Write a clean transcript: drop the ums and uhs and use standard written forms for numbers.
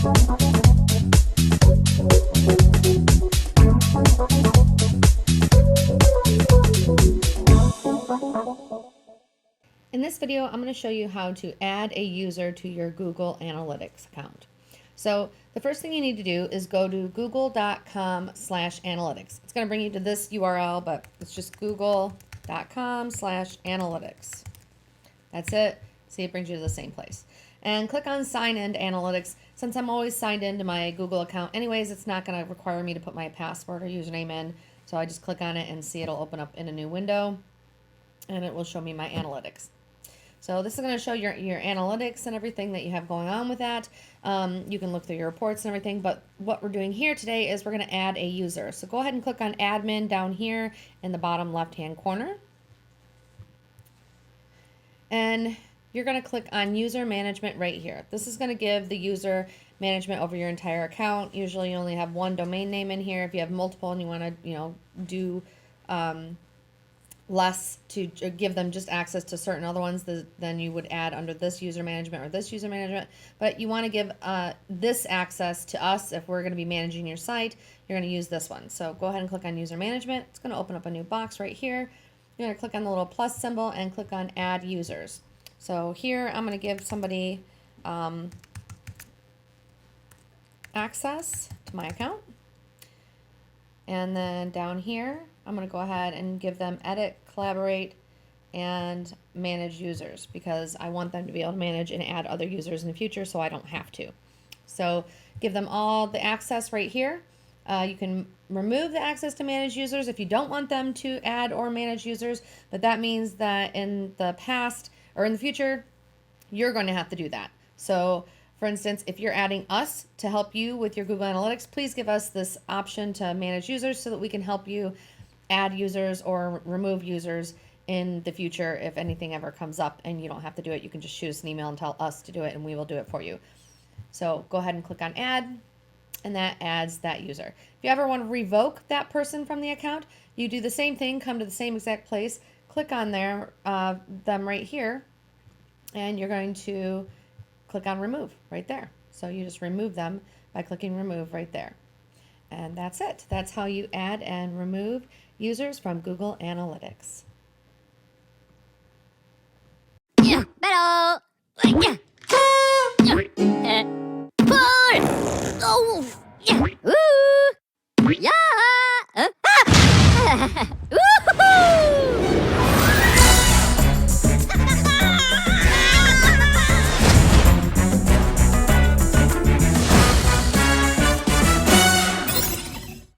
In this video, I'm going to show you how to add a user to your Google Analytics account. So the first thing you need to do is go to google.com/analytics. It's going to bring you to this URL, but it's just google.com/analytics. That's it. See, it brings you to the same place. And click on Sign In to Analytics. Since I'm always signed into my Google account anyways, it's not going to require me to put my password or username in. So I just click on it and see it'll open up in a new window, and it will show me my analytics. So this is going to show your analytics and everything that you have going on with that. You can look through your reports and everything, but what we're doing here today is we're going to add a user. So go ahead and click on admin down here in the bottom left-hand corner. And you're going to click on user management right here. This is going to give the user management over your entire account. Usually you only have one domain name in here. If you have multiple and you want to, do less to give them just access to certain other ones, then you would add under this user management or this user management. But you want to give this access to us. If we're going to be managing your site, you're going to use this one. So go ahead and click on user management. It's going to open up a new box right here. You're going to click on the little plus symbol and click on add users. So here I'm going to give somebody access to my account. And then down here, I'm going to go ahead and give them edit, collaborate, and manage users, because I want them to be able to manage and add other users in the future so I don't have to. So give them all the access right here. You can remove the access to manage users if you don't want them to add or manage users, but that means that in the past or in the future, you're going to have to do that. So for instance, if you're adding us to help you with your Google Analytics, please give us this option to manage users so that we can help you add users or remove users in the future. If anything ever comes up and you don't have to do it, you can just shoot us an email and tell us to do it and we will do it for you. So go ahead and click on add, and that adds that user. If you ever want to revoke that person from the account, you do the same thing, come to the same exact place, click on them right here, and you're going to click on remove right there. So you just remove them by clicking remove right there. And that's it. That's how you add and remove users from Google Analytics. Yeah, pero, yeah.